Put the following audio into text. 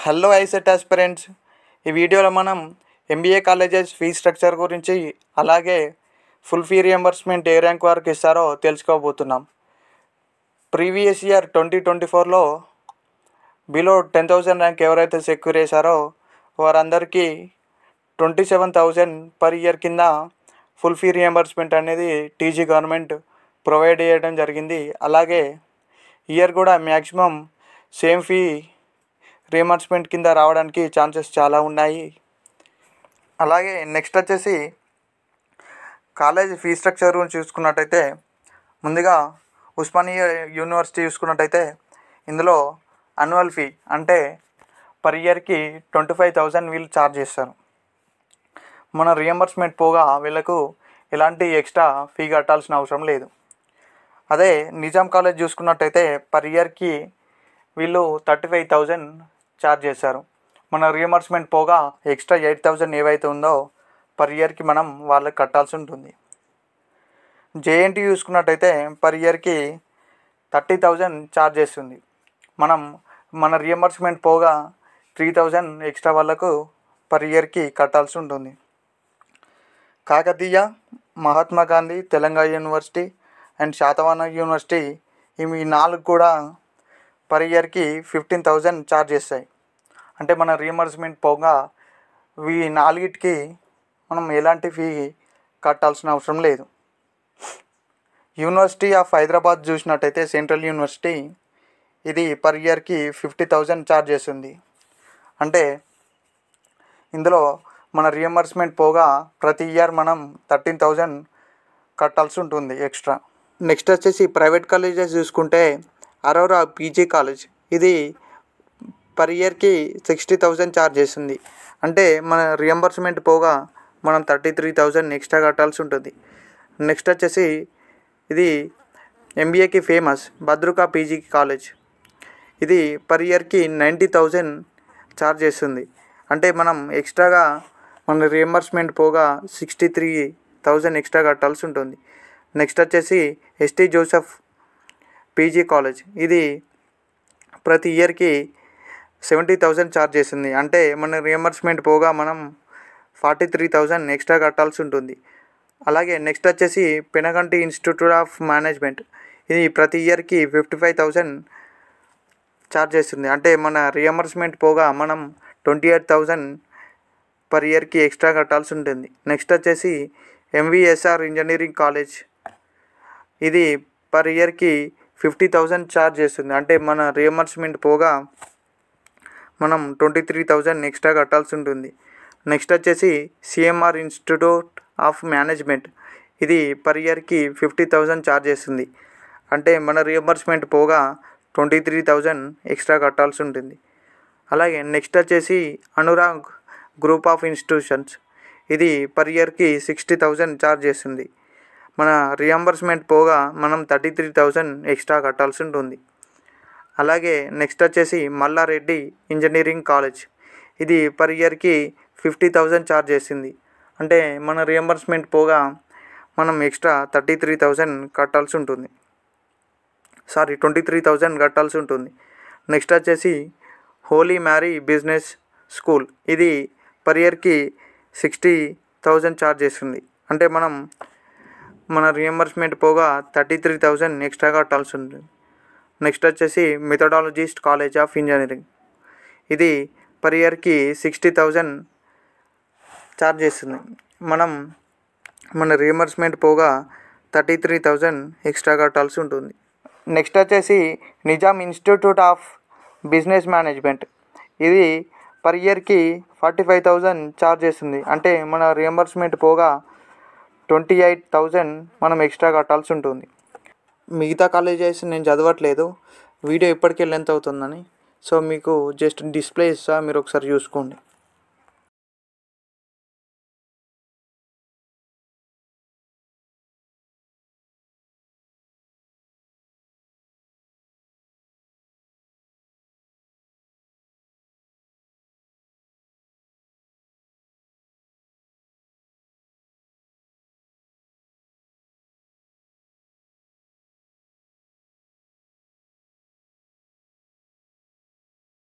Hello ICET aspirants, ఈ వీడియోలో మనం ఎంబీఏ కాలేజెస్ ఫీ స్ట్రక్చర్ గురించి, అలాగే ఫుల్ ఫీ రియంబర్స్మెంట్ ఏ ర్యాంక్ వరకు ఇస్తారో తెలుసుకోబోతున్నాం. ప్రీవియస్ ఇయర్ 2024లో బిలో 10,000 ర్యాంక్ ఎవరైతే సెక్యూర్ చేశారో వారందరికీ 27,000 పర్ ఇయర్ కింద ఫుల్ ఫీ రియంబర్స్మెంట్ అనేది టీజీ గవర్నమెంట్ ప్రొవైడ్ చేయడం జరిగింది. అలాగే ఇయర్ కూడా మ్యాక్సిమం సేమ్ ఫీ రియంబర్స్మెంట్ కింద రావడానికి ఛాన్సెస్ చాలా ఉన్నాయి. అలాగే నెక్స్ట్ వచ్చేసి కాలేజ్ ఫీ స్ట్రక్చర్ గురించి చూసుకున్నట్టయితే, ముందుగా ఉస్మానియా యూనివర్సిటీ చూసుకున్నట్టయితే ఇందులో అన్యువల్ ఫీ అంటే పర్ ఇయర్కి 25,000 వీళ్ళు ఛార్జ్ చేస్తారు. మన రియంబర్స్మెంట్ పోగా వీళ్ళకు ఎలాంటి ఎక్స్ట్రా ఫీ కట్టాల్సిన అవసరం లేదు. అదే నిజాం కాలేజ్ చూసుకున్నట్టయితే పర్ ఇయర్కి వీళ్ళు 35,000 ఛార్జ్ చేశారు. మన రియంబర్స్మెంట్ పోగా ఎక్స్ట్రా 8,000 ఏవైతే ఉందో పర్ ఇయర్కి మనం వాళ్ళకి కట్టాల్సి ఉంటుంది. జేఎన్టీ చూసుకున్నట్టయితే పర్ ఇయర్కి 30,000 ఛార్జ్ చేస్తుంది. మన రియంబర్స్మెంట్ పోగా 3,000 ఎక్స్ట్రా వాళ్ళకు పర్ ఇయర్కి కట్టాల్సి ఉంటుంది. Kakatiya, Mahatma Gandhi, Telangana university and Satavahana university ఇవి 4 కూడా పర్ ఇయర్కి 15,000 ఛార్జ్ చేస్తాయి. అంటే మన రియంబర్స్మెంట్ పోగా ఈ 4టికి మనం ఎలాంటి ఫీ కట్టాల్సిన అవసరం లేదు. యూనివర్సిటీ ఆఫ్ హైదరాబాద్ చూసినట్టయితే సెంట్రల్ యూనివర్సిటీ ఇది పర్ ఇయర్కి 50,000 ఛార్జ్ చేస్తుంది. అంటే ఇందులో మన రియంబర్స్మెంట్ పోగా ప్రతి ఇయర్ మనం 13,000 కట్టాల్సి ఉంటుంది ఎక్స్ట్రా. నెక్స్ట్ వచ్చేసి ప్రైవేట్ కాలేజెస్ చూసుకుంటే అరోరా పీజీ కాలేజ్ ఇది పర్ ఇయర్కి 60,000 ఛార్జ్ చేస్తుంది. అంటే మన రియంబర్స్మెంట్ పోగా మనం 33,000 ఎక్స్ట్రా కట్టాల్సి ఉంటుంది. నెక్స్ట్ వచ్చేసి ఇది ఎంబీఏకి ఫేమస్ భద్రకా పీజీ కాలేజ్ ఇది పర్ ఇయర్కి 90,000 ఛార్జ్ చేస్తుంది. అంటే మనం ఎక్స్ట్రాగా మన రియంబర్స్మెంట్ పోగా 63,000 ఎక్స్ట్రా కట్టాల్సి ఉంటుంది. నెక్స్ట్ వచ్చేసి ఎస్టీ జోసెఫ్ పీజీ కాలేజ్ ఇది ప్రతి ఇయర్కి 70,000 ఛార్జ్ చేస్తుంది. అంటే మన రియంబర్స్మెంట్ పోగా మనం 43,000 ఎక్స్ట్రా కట్టాల్సి ఉంటుంది. అలాగే నెక్స్ట్ వచ్చేసి పెనగంటి ఇన్స్టిట్యూట్ ఆఫ్ మేనేజ్మెంట్ ఇది ప్రతి ఇయర్కి 55,000 ఛార్జ్ చేస్తుంది. అంటే మన రియంబర్స్మెంట్ పోగా మనం 28,000 పర్ ఇయర్కి ఎక్స్ట్రా కట్టాల్సి ఉంటుంది. నెక్స్ట్ వచ్చేసి ఎంవిఎస్ఆర్ ఇంజనీరింగ్ కాలేజ్ ఇది పర్ ఇయర్కి 50,000 ఛార్జ్ చేస్తుంది. అంటే మన రియంబర్స్మెంట్ పోగా మనం 23,000 ఎక్స్ట్రా కట్టాల్సి ఉంటుంది. నెక్స్ట్ వచ్చేసి సిఎంఆర్ ఇన్స్టిట్యూట్ ఆఫ్ మేనేజ్మెంట్ ఇది పర్ ఇయర్కి 50,000 ఛార్జ్ చేస్తుంది. అంటే మన రియంబర్స్మెంట్ పోగా 23,000 ఎక్స్ట్రా కట్టాల్సి ఉంటుంది. అలాగే నెక్స్ట్ వచ్చేసి అనురాగ్ గ్రూప్ ఆఫ్ ఇన్స్టిట్యూషన్స్ ఇది పర్ ఇయర్కి 60,000 ఛార్జ్ చేస్తుంది. మన రియంబర్స్మెంట్ పోగా మనం 33,000 ఎక్స్ట్రా కట్టాల్సి ఉంటుంది. అలాగే నెక్స్ట్ వచ్చేసి మల్లారెడ్డి ఇంజనీరింగ్ కాలేజ్ ఇది పర్ ఇయర్కి 50,000 ఛార్జ్ చేసింది. అంటే మన రియంబర్స్మెంట్ పోగా మనం ఎక్స్ట్రా 23,000 కట్టాల్సి ఉంటుంది. 23,000 కట్టాల్సి ఉంటుంది. నెక్స్ట్ వచ్చేసి హోలీ మ్యారీ బిజినెస్ స్కూల్ ఇది పర్ ఇయర్కి 60,000 ఛార్జ్ చేస్తుంది. అంటే మన రియంబర్స్మెంట్ పోగా 33,000 ఎక్స్ట్రా కట్టాల్సి ఉంటుంది. నెక్స్ట్ వచ్చేసి మెథడాలజిస్ట్ కాలేజ్ ఆఫ్ ఇంజనీరింగ్ ఇది పర్ ఇయర్కి 60,000 ఛార్జ్ చేస్తుంది. మన రియంబర్స్మెంట్ పోగా 33,000 ఎక్స్ట్రా కట్టాల్సి ఉంటుంది. నెక్స్ట్ వచ్చేసి Nizam institute of business management ఇది పర్ ఇయర్కి 45,000 ఛార్జ్ చేస్తుంది. అంటే మన రియంబర్స్మెంట్ పోగా 28,000 మనం ఎక్స్ట్రా కట్టాల్సి ఉంటుంది. మిగతా కాలేజెస్ నేను చదవట్లేదు, వీడియో ఇప్పటికే లెంత్ అవుతుందని. సో మీకు జస్ట్ డిస్ప్లే ఇస్తా, మీరు ఒకసారి చూసుకోండి.